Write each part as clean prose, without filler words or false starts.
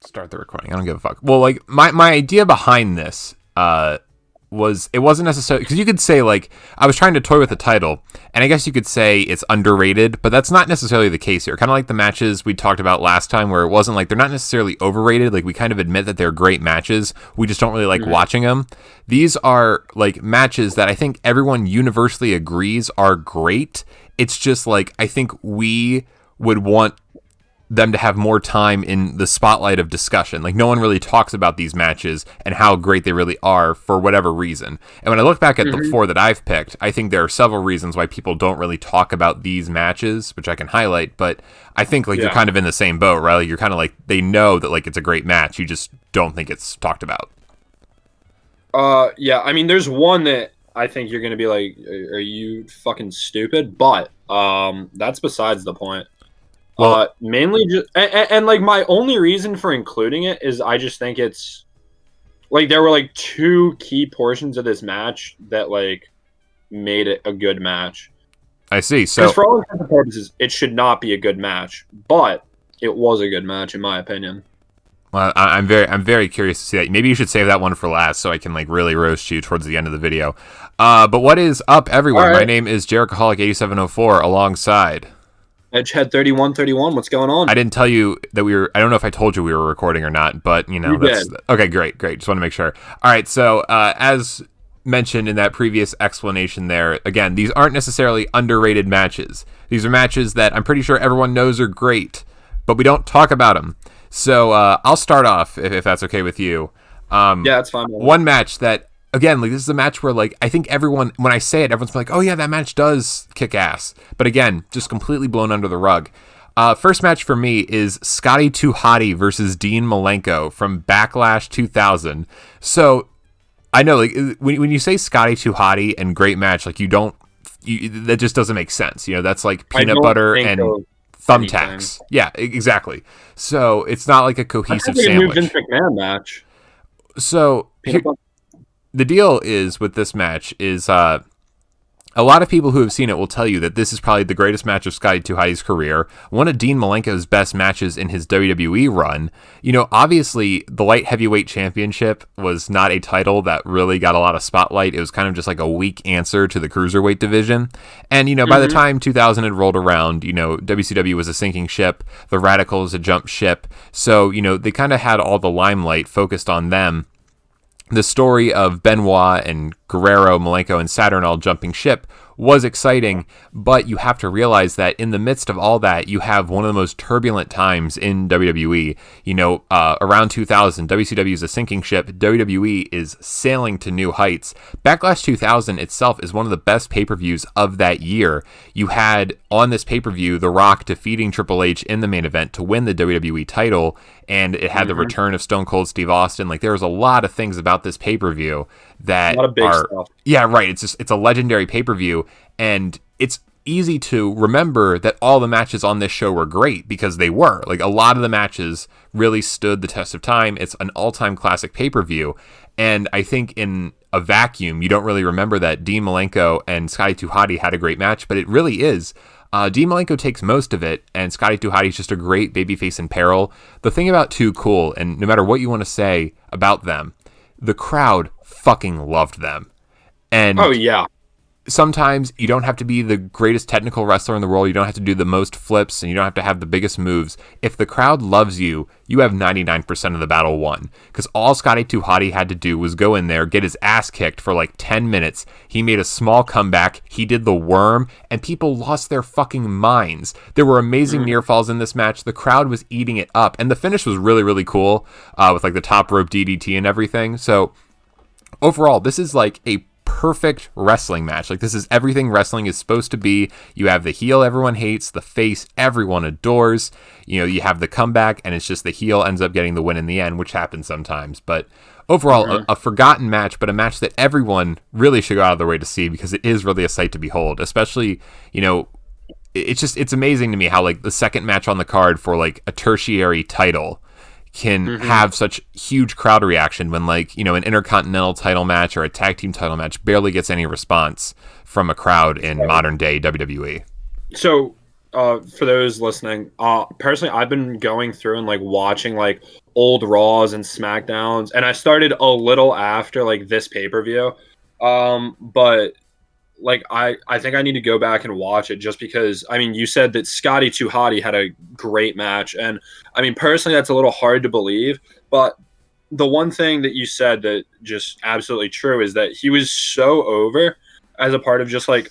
Start the recording. I don't give a fuck. Well, like my idea behind this was it wasn't necessarily because you could say like I was trying to toy with the title, and I guess you could say it's underrated, but that's not necessarily the case here. Kind of like the matches we talked about last time, where it wasn't like they're not necessarily overrated. Like we kind of admit that they're great matches. We just don't really like watching them. These are like matches that I think everyone universally agrees are great. It's just like I think we would want them to have more time in the spotlight of discussion. Like no one really talks about these matches and how great they really are for whatever reason. And when I look back at the 4 that I've picked, I think there are several reasons why people don't really talk about these matches, which I can highlight, but I think like you're kind of in the same boat, right? Like you're kind of like they know that like it's a great match, you just don't think it's talked about. Yeah, I mean there's one that I think you're going to be like, are you fucking stupid? But that's besides the point. Well, mainly just and like my only reason for including it is I just think it's like there were like 2 key portions of this match that like made it a good match. I see. So because for all intents and purposes, it should not be a good match, but it was a good match in my opinion. Well, I'm very curious to see that. Maybe you should save that one for last so I can like really roast you towards the end of the video. But what is up, everyone? Right. My name is Jerichoholic8704 alongside Edgehead 3131. What's going on? I didn't tell you that we were. I don't know if I told you we were recording or not, but you know, okay. Great. Just want to make sure. All right. So as mentioned in that previous explanation, there again, these aren't necessarily underrated matches. These are matches that I'm pretty sure everyone knows are great, but we don't talk about them. So I'll start off if that's okay with you. Yeah, that's fine. One match that. Again, like this is a match where like I think everyone, when I say it, everyone's like, "Oh yeah, that match does kick ass." But again, just completely blown under the rug. First match for me is Scotty 2 Hotty versus Dean Malenko from Backlash 2000. So I know, like when you say Scotty 2 Hotty and great match, like that just doesn't make sense. You know, that's like peanut butter and thumbtacks. Yeah, exactly. So it's not like a cohesive sandwich. Vince McMahon match. So. The deal is with this match is a lot of people who have seen it will tell you that this is probably the greatest match of Scotty 2 Hotty's career, one of Dean Malenko's best matches in his WWE run. You know, obviously, the Light Heavyweight Championship was not a title that really got a lot of spotlight. It was kind of just like a weak answer to the Cruiserweight division. And, you know, by the time 2000 had rolled around, you know, WCW was a sinking ship. The Radicals had jumped ship. So, you know, they kind of had all the limelight focused on them. The story of Benoit and Guerrero, Malenko, and Saturn all jumping ship was exciting, but you have to realize that in the midst of all that, you have one of the most turbulent times in WWE. You know, around 2000, WCW is a sinking ship. WWE is sailing to new heights. Backlash 2000 itself is one of the best pay-per-views of that year. You had on this pay-per-view The Rock defeating Triple H in the main event to win the WWE title, and it had the return of Stone Cold Steve Austin. Like, there was a lot of things about this pay-per-view that a lot of big stuff. Yeah, right. It's a legendary pay-per-view, and it's easy to remember that all the matches on this show were great because they were. Like, a lot of the matches really stood the test of time. It's an all-time classic pay-per-view, and I think in a vacuum, you don't really remember that Dean Malenko and Scotty 2 Hotty had a great match, but it really is. Dean Malenko takes most of it, and Scotty 2 Hotty is just a great babyface in peril. The thing about Too Cool, and no matter what you want to say about them, the crowd fucking loved them. And oh yeah, sometimes you don't have to be the greatest technical wrestler in the world. You don't have to do the most flips, and you don't have to have the biggest moves. If the crowd loves you, you have 99% of the battle won. Because all Scotty 2 Hotty had to do was go in there, get his ass kicked for like 10 minutes. He made a small comeback. He did the worm, and people lost their fucking minds. There were amazing near falls in this match. The crowd was eating it up, and the finish was really, really cool with like the top rope DDT and everything. So overall, this is like a perfect wrestling match. Like, this is everything wrestling is supposed to be. You have the heel everyone hates, the face everyone adores. You know, you have the comeback, and it's just the heel ends up getting the win in the end, which happens sometimes. But overall, a forgotten match, but a match that everyone really should go out of their way to see because it is really a sight to behold. Especially, you know, it's amazing to me how like the second match on the card for like a tertiary title can have such huge crowd reaction when, like, you know, an intercontinental title match or a tag team title match barely gets any response from a crowd in modern day WWE. So for those listening, personally, I've been going through and like watching like old Raws and SmackDowns, and I started a little after like this pay-per-view. But like I think I need to go back and watch it just because I mean you said that Scotty 2 Hotty had a great match, and I mean personally that's a little hard to believe, but the one thing that you said that just absolutely true is that he was so over as a part of just like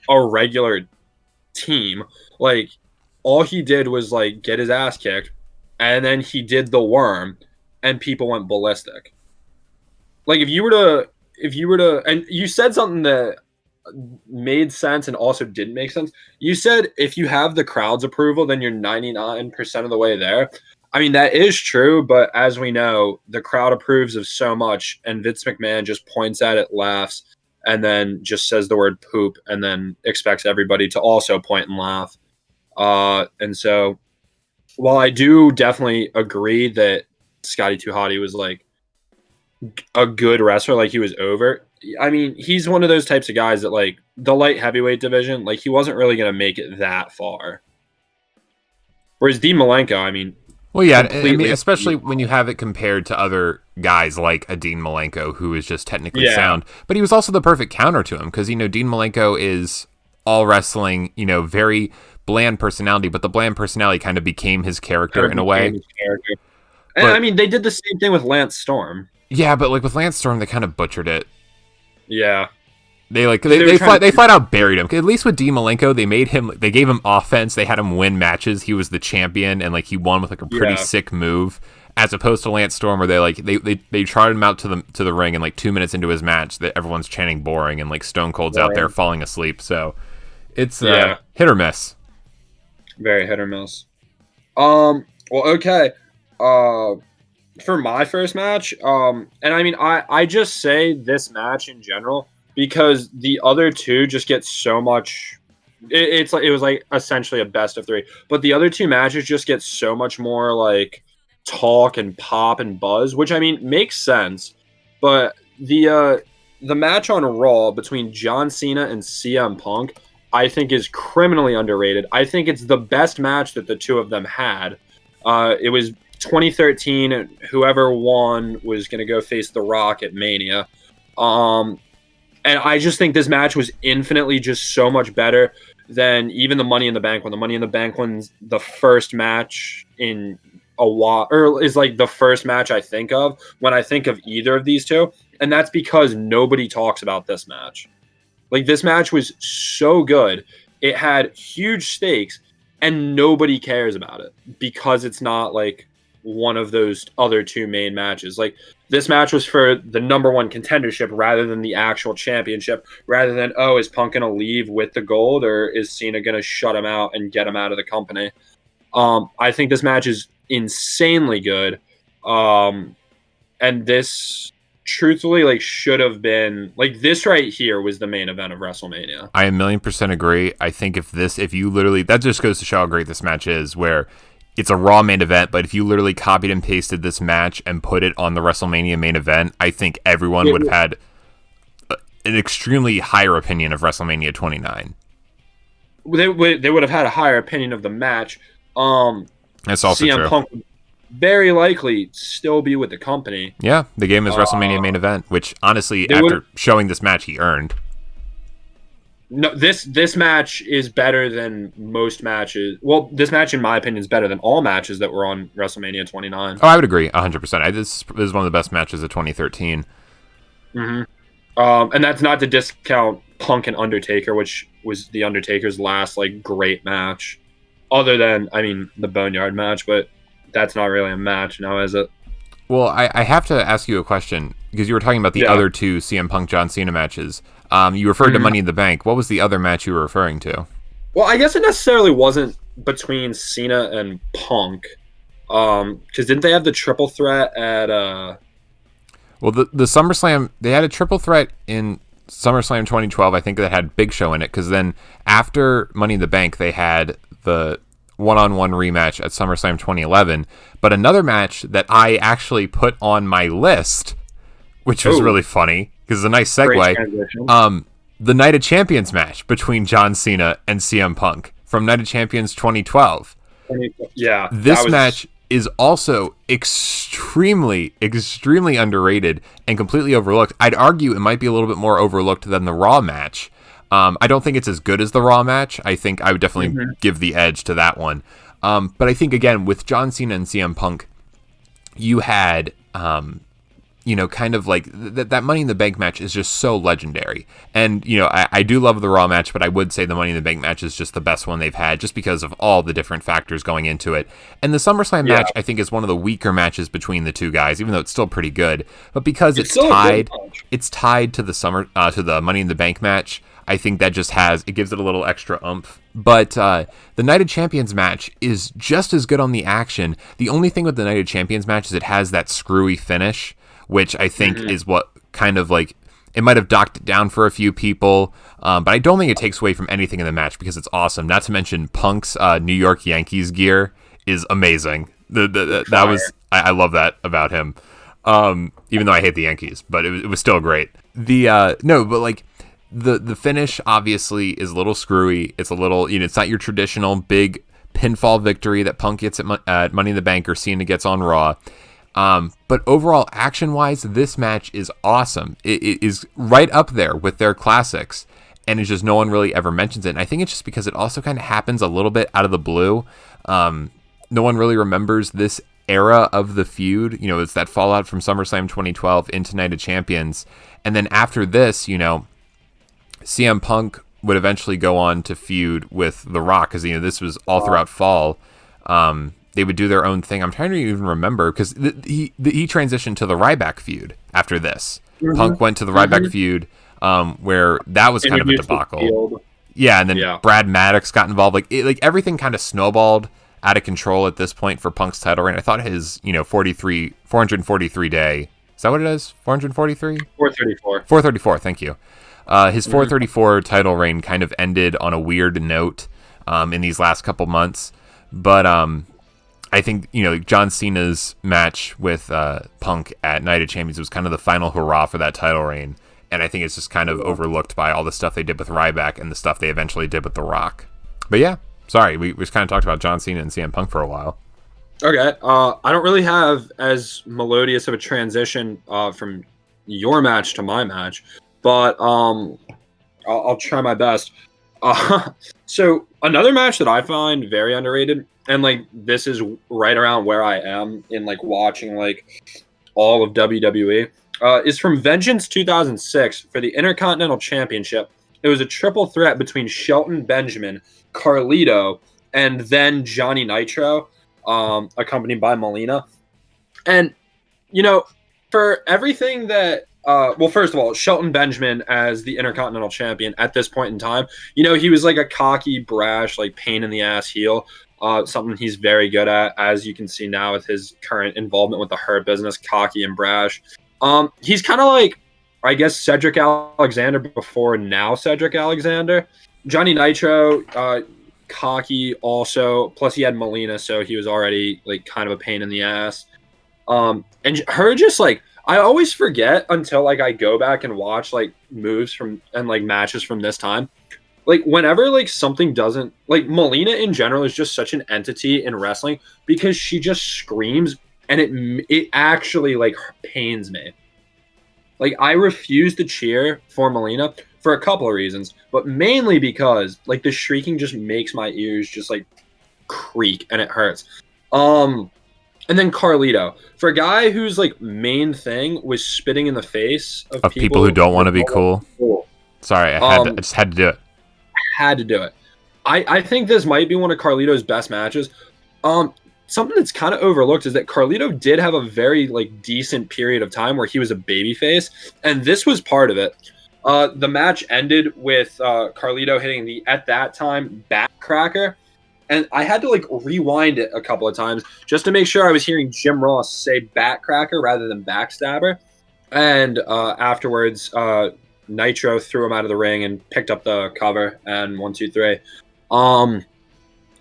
a regular team. Like all he did was like get his ass kicked, and then he did the worm, and people went ballistic. Like if you were to, and you said something that made sense and also didn't make sense. You said if you have the crowd's approval, then you're 99% of the way there. I mean, that is true, but as we know, the crowd approves of so much, and Vince McMahon just points at it, laughs, and then just says the word poop, and then expects everybody to also point and laugh. And so, while I do definitely agree that Scotty 2 Hotty was like a good wrestler, like he was over, I mean, he's one of those types of guys that like the light heavyweight division, like he wasn't really going to make it that far. Whereas Dean Malenko, I mean, well, yeah, I mean, especially when you have it compared to other guys like a Dean Malenko, who is just technically sound, but he was also the perfect counter to him because, you know, Dean Malenko is all wrestling, you know, very bland personality, but the bland personality kind of became his character in a way. And I mean, they did the same thing with Lance Storm. Yeah, but like with Lance Storm, they kind of butchered it. Yeah. They flat out buried him. At least with Dean Malenko, they gave him offense. They had him win matches. He was the champion, and like he won with like a pretty sick move. As opposed to Lance Storm, where they trotted him out to the ring, and like 2 minutes into his match, that everyone's chanting boring, and like Stone Cold's out there falling asleep. So it's hit or miss. Very hit or miss. Well, okay. For my first match, and I mean, I just say this match in general because the other two just get so much. It was like essentially a best of three, but the other two matches just get so much more like talk and pop and buzz, which I mean makes sense. But the match on Raw between John Cena and CM Punk, I think is criminally underrated. I think it's the best match that the two of them had. It was 2013, and whoever won was going to go face The Rock at Mania. And I just think this match was infinitely just so much better than even the Money in the Bank one. The Money in the Bank one's the first match in a while, or is like the first match I think of when I think of either of these two. And that's because nobody talks about this match. Like, this match was so good. It had huge stakes, and nobody cares about it because it's not like one of those other two main matches. Like, this match was for the number one contendership rather than the actual championship, rather than, oh, is Punk going to leave with the gold, or is Cena going to shut him out and get him out of the company? I think this match is insanely good. And this truthfully like should have been like, this right here was the main event of WrestleMania. I 1,000,000% agree. I think if you literally, that just goes to show how great this match is, where it's a Raw main event, but if you literally copied and pasted this match and put it on the WrestleMania main event, I think everyone would have had an extremely higher opinion of WrestleMania 29. They would have had a higher opinion of the match. That's also CM true. Punk would very likely still be with the company. Yeah, they gave him his WrestleMania main event, which honestly, after showing this match, he earned. No, this match is better than most matches. Well, this match, in my opinion, is better than all matches that were on WrestleMania 29. Oh, I would agree, 100%. This is one of the best matches of 2013. Mm-hmm. And that's not to discount Punk and Undertaker, which was the Undertaker's last like great match, other than, I mean, the Boneyard match, but that's not really a match now, is it? Well, I have to ask you a question, because you were talking about the other two CM Punk John Cena matches. You referred to Money in the Bank. What was the other match you were referring to? Well, I guess it necessarily wasn't between Cena and Punk, because didn't they have the triple threat at? Well, the SummerSlam, they had a triple threat in SummerSlam 2012. I think that had Big Show in it, because then after Money in the Bank, they had the one-on-one rematch at SummerSlam 2011. But another match that I actually put on my list, which was really funny, because it's a nice segue. The Night of Champions match between John Cena and CM Punk from Night of Champions 2012. Yeah, This match is also extremely, extremely underrated and completely overlooked. I'd argue it might be a little bit more overlooked than the Raw match. I don't think it's as good as the Raw match. I think I would definitely give the edge to that one. But I think, again, with John Cena and CM Punk, you had, kind of like that Money in the Bank match is just so legendary. And, I do love the Raw match, but I would say the Money in the Bank match is just the best one they've had just because of all the different factors going into it. And the SummerSlam match, I think, is one of the weaker matches between the two guys, even though it's still pretty good. But because it's tied to the Money in the Bank match, I think that just gives it a little extra oomph. But the Night of Champions match is just as good on the action. The only thing with the Night of Champions match is it has that screwy finish, which I think is what kind of like, it might have docked it down for a few people, but I don't think it takes away from anything in the match because it's awesome. Not to mention Punk's New York Yankees gear is amazing. I love that about him. Even though I hate the Yankees, but it was still great. The finish obviously is a little screwy. It's a little, it's not your traditional big pinfall victory that Punk gets at Money in the Bank or Cena gets on Raw. But overall, action-wise, this match is awesome. It is right up there with their classics, and it's just no one really ever mentions it. And I think it's just because it also kind of happens a little bit out of the blue. No one really remembers this era of the feud. It's that fallout from SummerSlam 2012 into Night of Champions. And then after this, CM Punk would eventually go on to feud with The Rock because, this was all throughout fall. They would do their own thing. I'm trying to even remember because he transitioned to the Ryback feud after this. Punk went to the Ryback feud where that was kind of a debacle. Yeah, and then Brad Maddox got involved. Like everything kind of snowballed out of control at this point for Punk's title reign. I thought his 443 day. Is that what it is? 443? 434. 434. Thank you. His 434 title reign kind of ended on a weird note in these last couple months. But I think, John Cena's match with Punk at Night of Champions was kind of the final hurrah for that title reign. And I think it's just kind of overlooked by all the stuff they did with Ryback and the stuff they eventually did with The Rock. But yeah, sorry, we just kind of talked about John Cena and CM Punk for a while. Okay, I don't really have as melodious of a transition from your match to my match, but I'll try my best. So another match that I find very underrated, and this is right around where I am in watching all of WWE, is from Vengeance 2006 for the Intercontinental Championship. It was a triple threat between Shelton Benjamin, Carlito, and then Johnny Nitro, accompanied by Melina. And for everything that first of all, Shelton Benjamin as the Intercontinental Champion at this point in time, he was a cocky, brash, pain in the ass heel. Something he's very good at, as you can see now with his current involvement with the Hurt Business, cocky and brash. He's kind of I guess, Cedric Alexander before now Cedric Alexander. Johnny Nitro, cocky also. Plus he had Melina, so he was already kind of a pain in the ass. And her just I always forget until I go back and watch moves from and matches from this time. Whenever something doesn't Melina in general is just such an entity in wrestling because she just screams and it actually pains me. I refuse to cheer for Melina for a couple of reasons, but mainly because the shrieking just makes my ears just creak and it hurts. And then Carlito, for a guy whose main thing was spitting in the face of people who don't want to be cool. Sorry, I just had to do it. Had to do it. I think this might be one of Carlito's best matches. Something that's kind of overlooked is that Carlito did have a very decent period of time where he was a babyface, and this was part of it. The match ended with Carlito hitting the, at that time, backcracker, and I had to rewind it a couple of times just to make sure I was hearing Jim Ross say backcracker rather than backstabber. And afterwards, Nitro threw him out of the ring and picked up the cover and 1, 2, 3. And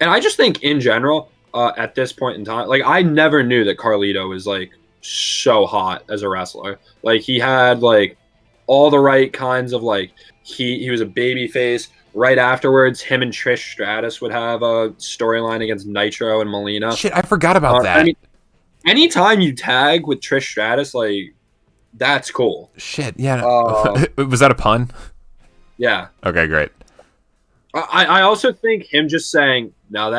I just think in general, at this point in time, I never knew that Carlito was so hot as a wrestler. He had all the right kinds of he was a baby face, right afterwards, him and Trish Stratus would have a storyline against Nitro and Melina. Shit, I forgot about that. I mean, anytime you tag with Trish Stratus, like, that's cool. Shit, yeah. Was that a pun? Yeah. Okay, great. I also think him just saying, now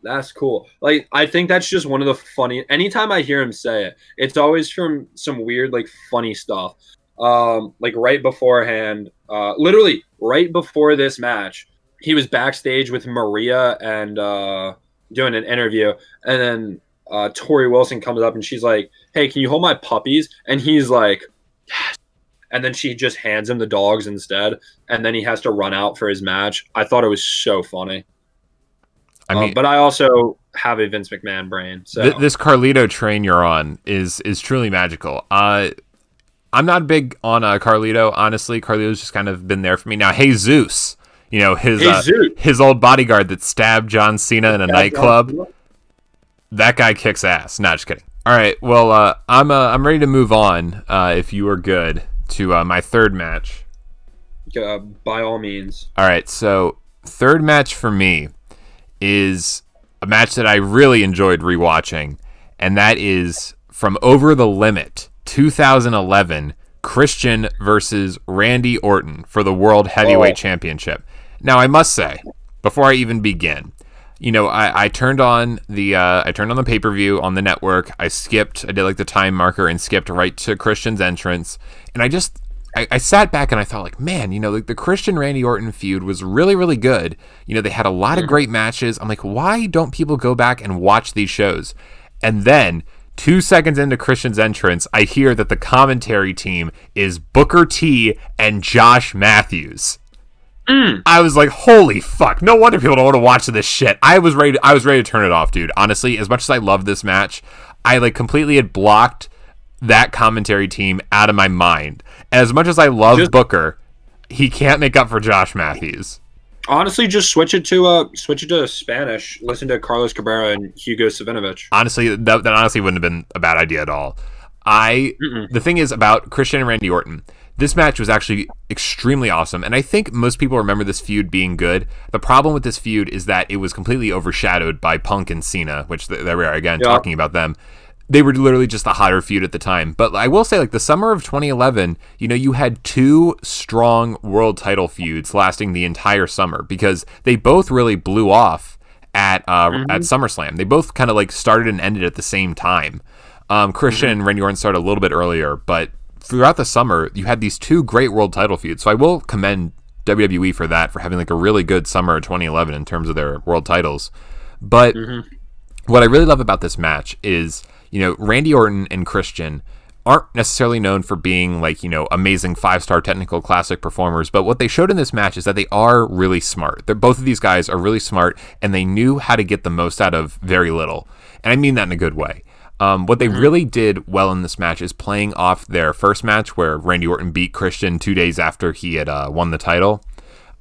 that's cool. Like, I think that's just one of the funny. Anytime I hear him say it, it's always from some weird, like, funny stuff. Like right beforehand, literally right before this match, he was backstage with Maria and doing an interview, and then Tori Wilson comes up and she's like, "Hey, can you hold my puppies?" And he's like, "Yes." And then she just hands him the dogs instead, and then he has to run out for his match. I thought it was so funny. I mean, but I also have a Vince McMahon brain. So this Carlito train you're on is truly magical. I'm not big on Carlito, honestly. Carlito's just kind of been there for me. Now, Jesus, you know, his old bodyguard that stabbed John Cena in a nightclub. That guy kicks ass. Not just kidding. All right, well, I'm ready to move on. If you are good to my third match. By all means. All right, so third match for me is a match that I really enjoyed rewatching, and that is from Over the Limit 2011, Christian versus Randy Orton for the World Heavyweight Championship. Now, I must say, before I even begin, you know, I turned on the pay-per-view on the network. I did like the time marker and skipped right to Christian's entrance, and I sat back and I thought, like, man, you know, like the Christian Randy Orton feud was really, really good. You know, they had a lot of great matches. I'm like, why don't people go back and watch these shows? And then 2 seconds into Christian's entrance, I hear that the commentary team is Booker T and Josh Matthews. I was like, holy fuck, no wonder people don't want to watch this shit. I was ready to turn it off, dude. Honestly, as much as I love this match, I like completely had blocked that commentary team out of my mind. As much as I love Booker, he can't make up for Josh Matthews. Honestly, just switch it to Spanish. Listen to Carlos Cabrera and Hugo Savinovich. Honestly, that honestly wouldn't have been a bad idea at all. The thing is about Christian and Randy Orton, this match was actually extremely awesome, and I think most people remember this feud being good. The problem with this feud is that it was completely overshadowed by Punk and Cena, which there we are again talking about them. They were literally just the hotter feud at the time. But I will say, like, the summer of 2011, you know, you had two strong world title feuds lasting the entire summer because they both really blew off at SummerSlam. They both kind of like started and ended at the same time. Christian and Randy Orton started a little bit earlier, but throughout the summer, you had these two great world title feuds. So I will commend WWE for that, for having like a really good summer of 2011 in terms of their world titles. But what I really love about this match is, you know, Randy Orton and Christian aren't necessarily known for being like, you know, amazing 5-star technical classic performers, but what they showed in this match is that they are really smart. Both of these guys are really smart, and they knew how to get the most out of very little. And I mean that in a good way. What they really did well in this match is playing off their first match where Randy Orton beat Christian 2 days after he had won the title.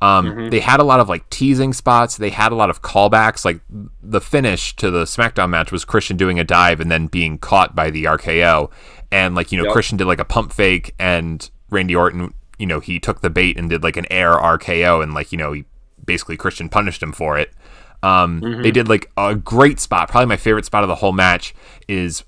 They had a lot of like teasing spots. They had a lot of callbacks. Like the finish to the SmackDown match was Christian doing a dive and then being caught by the RKO. And like, you know, Christian did like a pump fake, and Randy Orton, you know, he took the bait and did like an air RKO, and like, you know, Christian punished him for it. They did like a great spot. Probably my favorite spot of the whole match is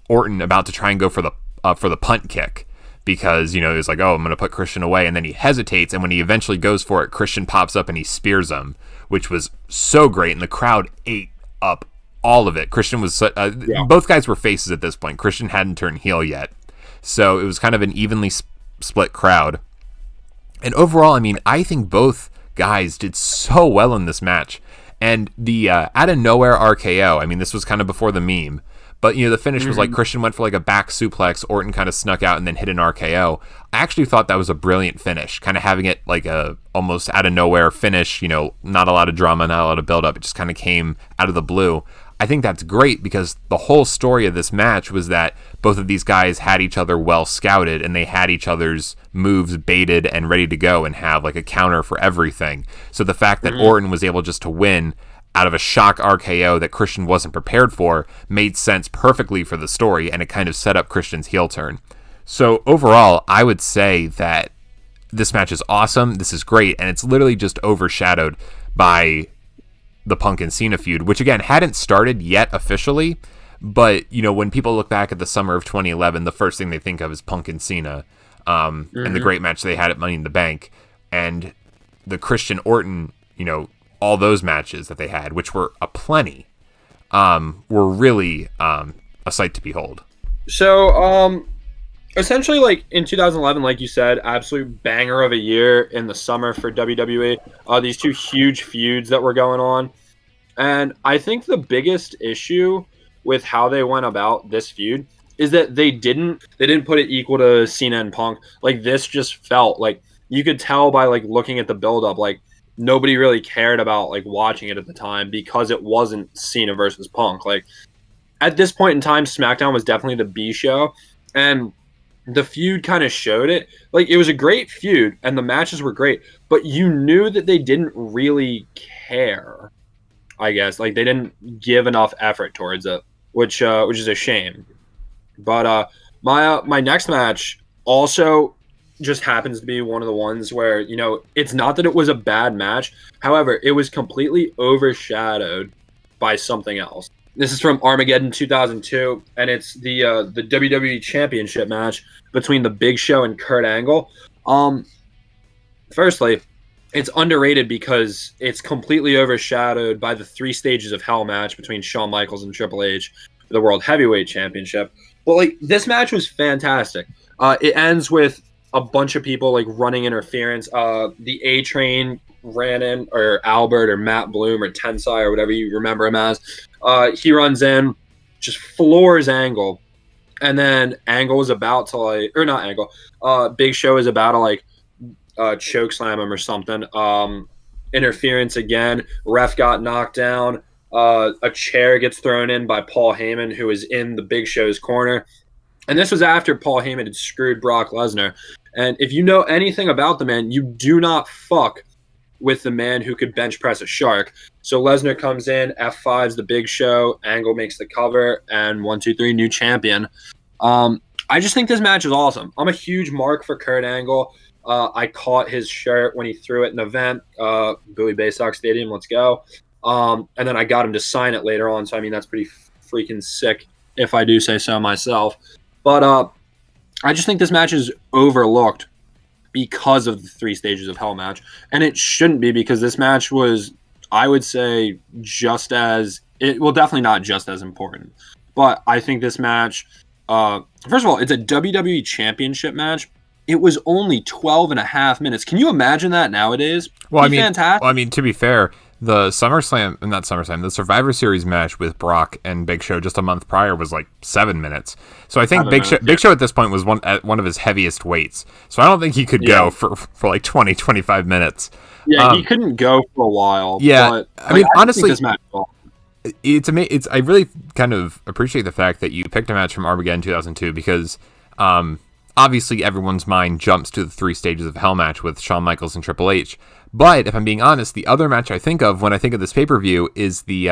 Orton about to try and go for the punt kick, because, you know, he's like, oh, I'm going to put Christian away, and then he hesitates, and when he eventually goes for it, Christian pops up and he spears him, which was so great, and the crowd ate up all of it. Christian was both guys were faces at this point. Christian hadn't turned heel yet, so it was kind of an evenly split crowd. And overall, I mean, I think both guys did so well in this match. And the out of nowhere RKO, I mean, this was kind of before the meme, but, you know, the finish was like Christian went for like a back suplex, Orton kind of snuck out and then hit an RKO. I actually thought that was a brilliant finish, kind of having it like a almost out of nowhere finish, you know, not a lot of drama, not a lot of build up. It just kind of came out of the blue. I think that's great because the whole story of this match was that both of these guys had each other well scouted, and they had each other's moves baited and ready to go and have like a counter for everything. So the fact that Orton was able just to win out of a shock RKO that Christian wasn't prepared for made sense perfectly for the story, and it kind of set up Christian's heel turn. So overall, I would say that this match is awesome. This is great, and it's literally just overshadowed by the Punk and Cena feud, which again hadn't started yet officially. But when people look back at the summer of 2011, the first thing they think of is Punk and Cena, and the great match they had at Money in the Bank, and the Christian Orton, all those matches that they had, which were aplenty, were really a sight to behold. So, essentially, like in 2011, like you said, absolute banger of a year in the summer for WWE. These two huge feuds that were going on, and I think the biggest issue with how they went about this feud is that they didn't put it equal to Cena and Punk. Like, this just felt like, you could tell by like looking at the build-up, like nobody really cared about like watching it at the time because it wasn't Cena versus Punk. Like, at this point in time, SmackDown was definitely the B show, and the feud kind of showed it. Like, it was a great feud and the matches were great, but you knew that they didn't really care, I guess. Like, they didn't give enough effort towards it, which is a shame. But my next match also just happens to be one of the ones where, it's not that it was a bad match. However, it was completely overshadowed by something else. This is from Armageddon 2002, and it's the WWE Championship match between the Big Show and Kurt Angle. Firstly, it's underrated because it's completely overshadowed by the 3 Stages of Hell match between Shawn Michaels and Triple H for the World Heavyweight Championship. But like, this match was fantastic. It ends with a bunch of people like running interference. The A Train ran in, or Albert or Matt Bloom or Tensai or whatever you remember him as. He runs in, just floors Angle, and then Angle is about to like, or not Angle, Big Show is about to like choke slam him or something. Interference again. Ref got knocked down. A chair gets thrown in by Paul Heyman, who is in the Big Show's corner. And this was after Paul Heyman had screwed Brock Lesnar. And if you know anything about the man, you do not fuck with the man who could bench press a shark. So Lesnar comes in, F5's the Big Show, Angle makes the cover, and 1, 2, 3, new champion. I just think this match is awesome. I'm a huge mark for Kurt Angle. I caught his shirt when he threw it in an event, Bowie Bay Sox Stadium, let's go. And then I got him to sign it later on, so I mean, that's pretty freaking sick, if I do say so myself. But I just think this match is overlooked because of the 3 Stages of Hell match. And it shouldn't be, because this match was, I would say, definitely not just as important. But I think this match, first of all, it's a WWE Championship match. It was only 12 and a half minutes. Can you imagine that nowadays? Fantastic. Well, I mean, to be fair, the the Survivor Series match with Brock and Big Show just a month prior was like 7 minutes. So I think Big Show at this point was one of his heaviest weights. So I don't think he could go for like 20, 25 minutes. Yeah, he couldn't go for a while. Yeah, but, I mean, honestly, this match I really kind of appreciate the fact that you picked a match from Armageddon 2002 because obviously everyone's mind jumps to the 3 Stages of Hell match with Shawn Michaels and Triple H. But if I'm being honest, the other match I think of when I think of this pay-per-view is the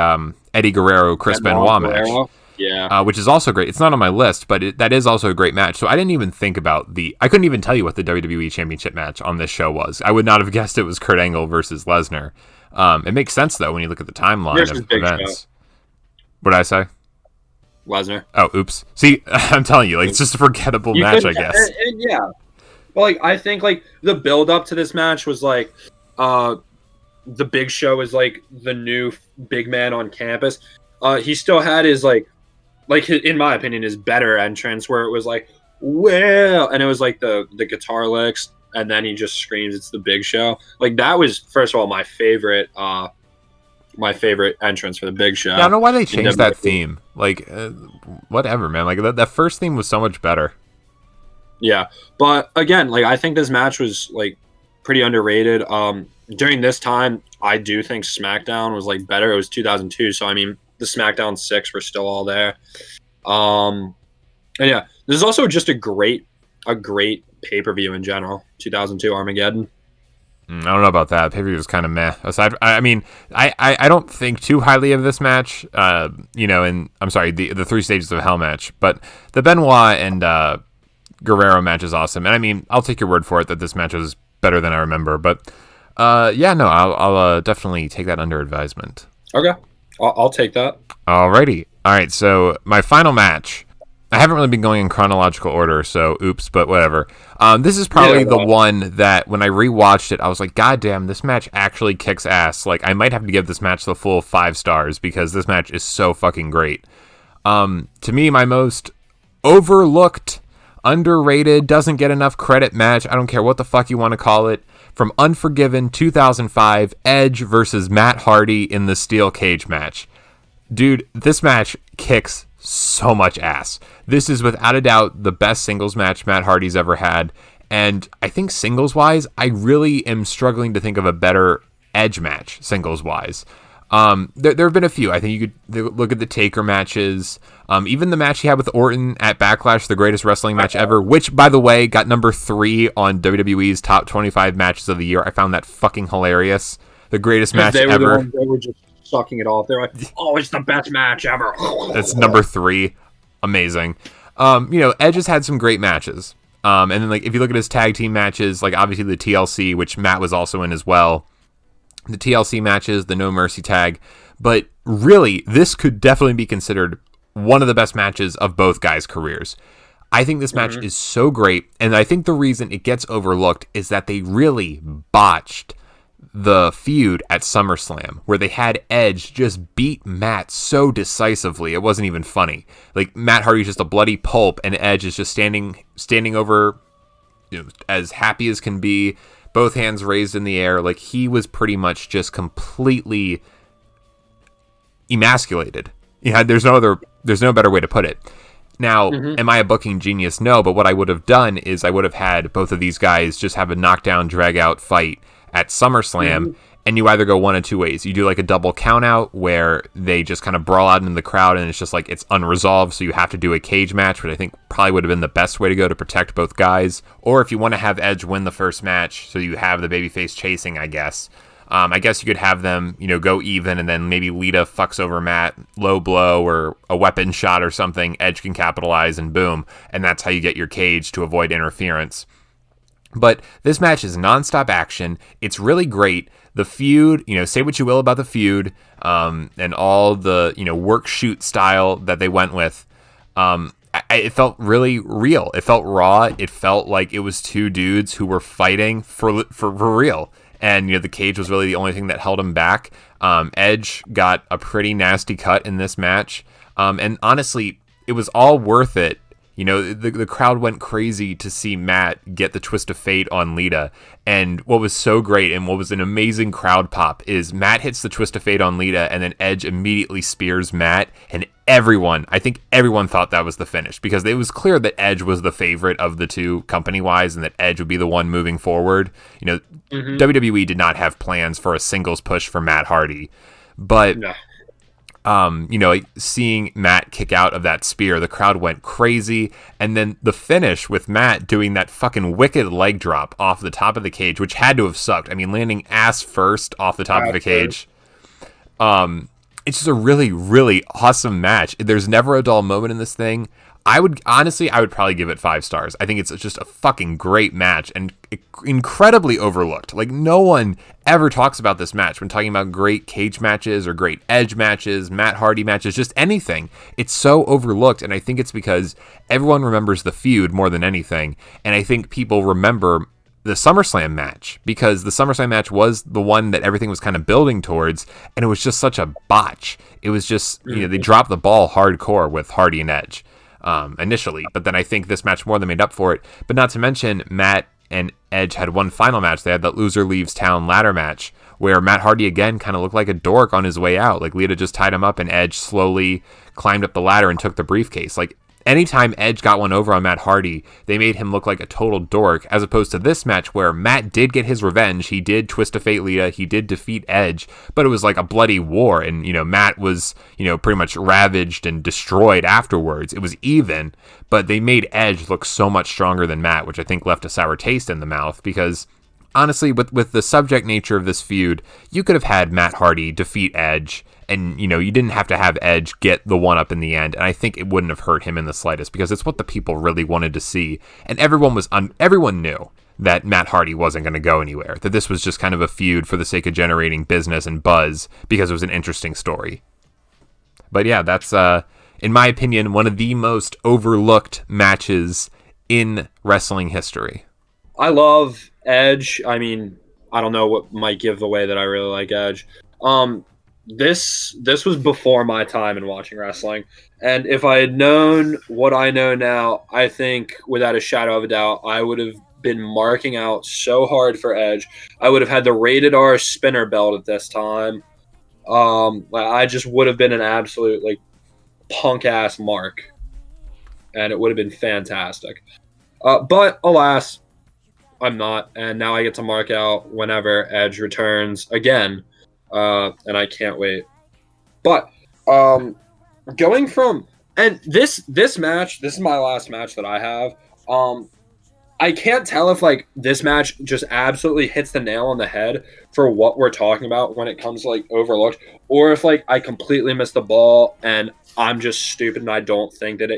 Eddie Guerrero Chris Benoit match. Yeah. Which is also great. It's not on my list, but that is also a great match. So I didn't even think about I couldn't even tell you what the WWE Championship match on this show was. I would not have guessed it was Kurt Angle versus Lesnar. It makes sense, though, when you look at the timeline of events. What did I say? Lesnar. Oh, oops. See, I'm telling you, like, it's just a forgettable match, I guess. And yeah. But, like, I think, like, the build-up to this match was, like, the Big Show is, like, the new big man on campus. He still had his, in my opinion, his better entrance where it was, like, well, and it was, like, the guitar licks, and then he just screams, it's the Big Show. Like, that was, first of all, my favorite entrance for the Big Show. Yeah, I don't know why they changed that theme. Like, whatever, man. Like, that first theme was so much better. Yeah, but again, like, I think this match was, like, pretty underrated. During this time, I do think SmackDown was, like, better. It was 2002, so, I mean, the SmackDown 6 were still all there. And yeah, this is also just a great pay-per-view in general. 2002 Armageddon. I don't know about that. Pay-per-view was kind of meh. Aside, I mean, I don't think too highly of this match. And I'm sorry, the 3 Stages of Hell match, but the Benoit and Guerrero match is awesome. And I mean, I'll take your word for it that this match was better than I remember. But yeah, no, I'll definitely take that under advisement. Okay, I'll take that. Alrighty. All right, so my final match. I haven't really been going in chronological order, so oops, but whatever. This is probably the one that when I rewatched it, I was like, God damn, this match actually kicks ass. Like, I might have to give this match the full 5 stars because this match is so fucking great. To me, my most overlooked, underrated, doesn't get enough credit match, I don't care what the fuck you want to call it, from Unforgiven 2005, Edge versus Matt Hardy in the Steel Cage match. Dude, this match kicks so much ass. This is without a doubt the best singles match Matt Hardy's ever had. And I think singles-wise, I really am struggling to think of a better Edge match, singles-wise. There have been a few. I think you could look at the Taker matches. Even the match he had with Orton at Backlash, the greatest wrestling match ever, which, by the way, got number 3 on WWE's top 25 matches of the year. I found that fucking hilarious. The greatest match ever. They were just sucking it off. They're like, oh, it's the best match ever. That's number 3. Amazing. Edge has had some great matches. And then, like, if you look at his tag team matches, like, obviously the TLC, which Matt was also in as well. The TLC matches, the No Mercy tag. But really, this could definitely be considered one of the best matches of both guys' careers. I think this match is so great. And I think the reason it gets overlooked is that they really botched the feud at SummerSlam, where they had Edge just beat Matt so decisively it wasn't even funny. Like, Matt Hardy's just a bloody pulp, and Edge is just standing over, as happy as can be, both hands raised in the air. Like, he was pretty much just completely emasculated. Yeah, there's no better way to put it. Now, am I a booking genius? No, but what I would have done is I would have had both of these guys just have a knockdown, drag-out fight at SummerSlam, and you either go one of two ways. You do like a double count out where they just kind of brawl out in the crowd and it's just like it's unresolved, so you have to do a cage match, which I think probably would have been the best way to go to protect both guys. Or if you want to have Edge win the first match, so you have the babyface chasing, I guess you could have them, go even, and then maybe Lita fucks over Matt, low blow or a weapon shot or something, Edge can capitalize and boom, and that's how you get your cage to avoid interference. But this match is nonstop action. It's really great. The feud, say what you will about the feud, and all the, work shoot style that they went with. It felt really real. It felt raw. It felt like it was two dudes who were fighting for real. And, the cage was really the only thing that held him back. Edge got a pretty nasty cut in this match. And honestly, it was all worth it. The crowd went crazy to see Matt get the twist of fate on Lita. And what was so great and what was an amazing crowd pop is Matt hits the twist of fate on Lita and then Edge immediately spears Matt. And I think everyone thought that was the finish because it was clear that Edge was the favorite of the two company-wise and that Edge would be the one moving forward. WWE did not have plans for a singles push for Matt Hardy. But... No. Seeing Matt kick out of that spear, the crowd went crazy. And then the finish with Matt doing that fucking wicked leg drop off the top of the cage, which had to have sucked. I mean, landing ass first off the top of the cage. It's just a really, really awesome match. There's never a dull moment in this thing. I would probably give it 5 stars. I think it's just a fucking great match and incredibly overlooked. Like, no one ever talks about this match when talking about great cage matches or great Edge matches, Matt Hardy matches, just anything. It's so overlooked, and I think it's because everyone remembers the feud more than anything, and I think people remember the SummerSlam match because the SummerSlam match was the one that everything was kind of building towards, and it was just such a botch. It was just, they dropped the ball hardcore with Hardy and Edge. Initially, but then I think this match more than made up for it. But not to mention, Matt and Edge had one final match. They had that loser leaves town ladder match where Matt Hardy again kind of looked like a dork on his way out. Like, Lita just tied him up and Edge slowly climbed up the ladder and took the briefcase. Like, anytime Edge got one over on Matt Hardy, they made him look like a total dork, as opposed to this match where Matt did get his revenge. He did twist a fate Lita. He did defeat Edge, but it was like a bloody war, and, Matt was, pretty much ravaged and destroyed afterwards. It was even, but they made Edge look so much stronger than Matt, which I think left a sour taste in the mouth because... honestly, with the subject nature of this feud, you could have had Matt Hardy defeat Edge, and, you didn't have to have Edge get the one-up in the end, and I think it wouldn't have hurt him in the slightest, because it's what the people really wanted to see, and everyone knew that Matt Hardy wasn't going to go anywhere, that this was just kind of a feud for the sake of generating business and buzz because it was an interesting story. But yeah, that's, in my opinion, one of the most overlooked matches in wrestling history. I love Edge. I mean, I don't know what might give the way that I really like Edge. This was before my time in watching wrestling, and if I had known what I know now, I think without a shadow of a doubt, I would have been marking out so hard for Edge. I would have had the rated R spinner belt at this time. I just would have been an absolute like punk ass mark, and it would have been fantastic. But alas, I'm not, and now I get to mark out whenever Edge returns again, and I can't wait. But going from and this match, this is my last match that I have. I can't tell if like this match just absolutely hits the nail on the head for what we're talking about when it comes to like overlooked, or if like I completely missed the ball and I'm just stupid and I don't think that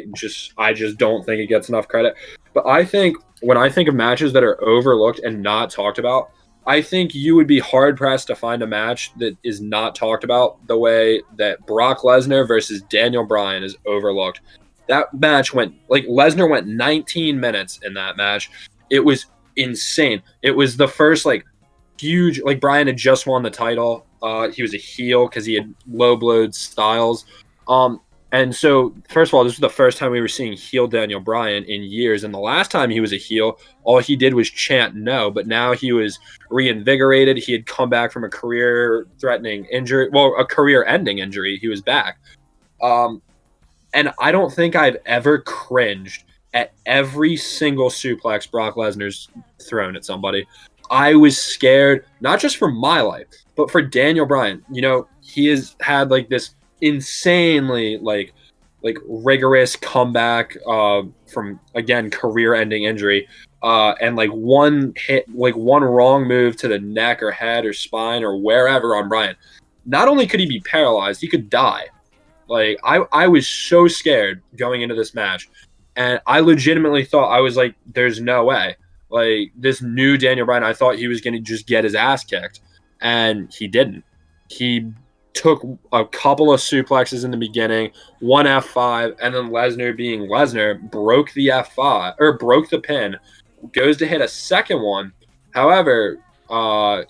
I just don't think it gets enough credit. But I think when I think of matches that are overlooked and not talked about, I think you would be hard pressed to find a match that is not talked about the way that Brock Lesnar versus Daniel Bryan is overlooked. That match went like Lesnar went 19 minutes in that match. It was insane. It was the first like huge, like Bryan had just won the title. He was a heel because he had low blowed Styles. And so, first of all, this was the first time we were seeing heel Daniel Bryan in years. And the last time he was a heel, all he did was chant no. But now he was reinvigorated. He had come back from a career-threatening injury. Well, a career-ending injury. He was back. And I don't think I've ever cringed at every single suplex Brock Lesnar's thrown at somebody. I was scared, not just for my life, but for Daniel Bryan. You know, he has had like this insanely like rigorous comeback from again career-ending injury, and like one hit, like one wrong move to the neck or head or spine or wherever on Bryan. Not only could he be paralyzed, he could die. Like I was so scared going into this match, and I legitimately thought I was like, "There's no way." Like this new Daniel Bryan, I thought he was going to just get his ass kicked, and he didn't. He took a couple of suplexes in the beginning, one F5, and then Lesnar, being Lesnar, broke the F5 or broke the pin, goes to hit a second one. However,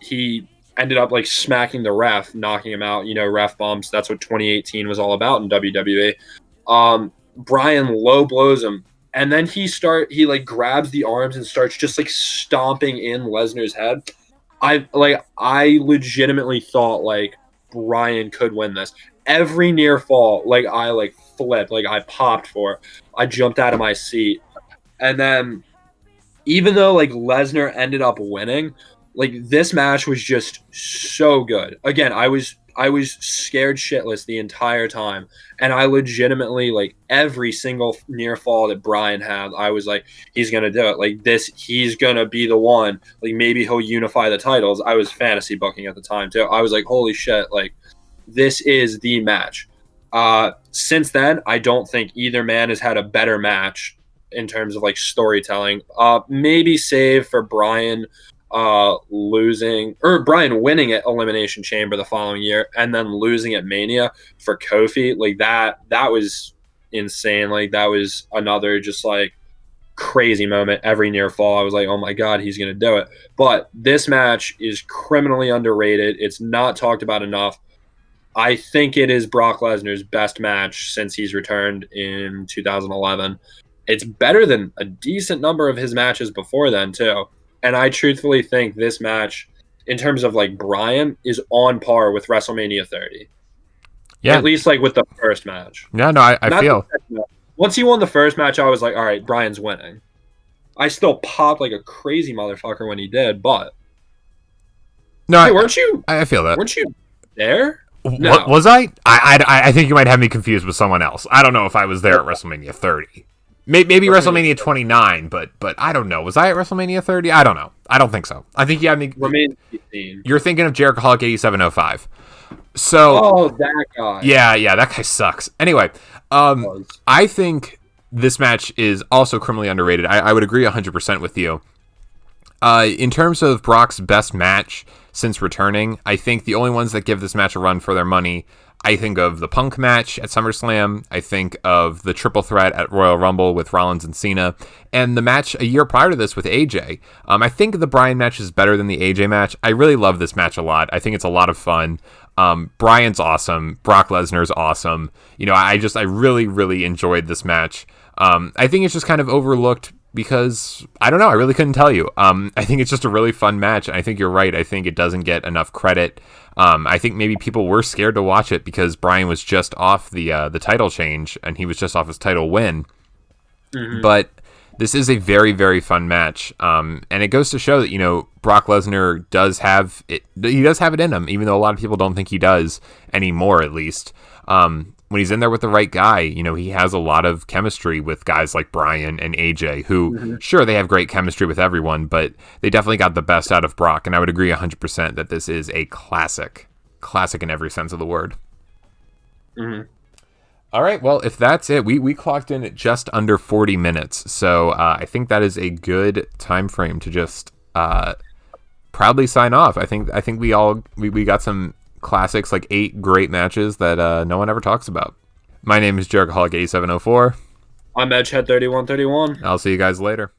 he ended up like smacking the ref, knocking him out. You know, ref bumps. That's what 2018 was all about in WWE. Bryan low blows him, and then he like grabs the arms and starts just like stomping in Lesnar's head. I legitimately thought like Bryan could win this. Every near fall, like I like flipped, like I popped for. I jumped out of my seat, and then even though like Lesnar ended up winning, like this match was just so good. Again, I was scared shitless the entire time, and I legitimately like every single near fall that Bryan had, I was like, he's gonna do it. Like this, he's gonna be the one. Like maybe he'll unify the titles. I was fantasy booking at the time too. I was like, holy shit, like this is the match. Since then, I don't think either man has had a better match in terms of like storytelling. Maybe save for Bryan Bryan winning at Elimination Chamber the following year and then losing at Mania for Kofi. Like that was insane. Like that was another just like crazy moment. Every near fall, I was like, oh my god, he's gonna do it. But this match is criminally underrated. It's not talked about enough. I think it is Brock Lesnar's best match since he's returned in 2011. It's better than a decent number of his matches before then too. And I truthfully think this match, in terms of like Bryan, is on par with WrestleMania 30. Yeah. At least like with the first match. Yeah, no, I feel. Once he won the first match, I was like, all right, Bryan's winning. I still popped like a crazy motherfucker when he did, but. No, hey, weren't you? I feel that. Weren't you there? No. What was I? I think you might have me confused with someone else. I don't know if I was there at WrestleMania 30. Maybe WrestleMania 29, but I don't know. Was I at WrestleMania 30? I don't know. I don't think so. I think you're thinking of Jericho Hulk 8705. So, that guy. Yeah, that guy sucks. Anyway, I think this match is also criminally underrated. I would agree 100% with you. In terms of Brock's best match since returning, I think the only ones that give this match a run for their money, I think of the Punk match at SummerSlam. I think of the triple threat at Royal Rumble with Rollins and Cena, and the match a year prior to this with AJ. I think the Bryan match is better than the AJ match. I really love this match a lot. I think it's a lot of fun. Bryan's awesome. Brock Lesnar's awesome. I really, really enjoyed this match. I think it's just kind of overlooked because, I don't know, I really couldn't tell you. I think it's just a really fun match, and I think you're right. I think it doesn't get enough credit. I think maybe people were scared to watch it because Bryan was just off the title change, and he was just off his title win. Mm-hmm. But this is a very, very fun match, and it goes to show that, Brock Lesnar does have it. He does have it in him, even though a lot of people don't think he does anymore, at least. When he's in there with the right guy, he has a lot of chemistry with guys like Bryan and AJ, who, sure, they have great chemistry with everyone, but they definitely got the best out of Brock, and I would agree 100% that this is a classic in every sense of the word. Mm-hmm. All right, well, if that's it, we clocked in at just under 40 minutes, so I think that is a good time frame to just proudly sign off. I think we got some classics, like 8 great matches that no one ever talks about. My name is Jerichoholic8704. I'm Edgehead3131. I'll see you guys later.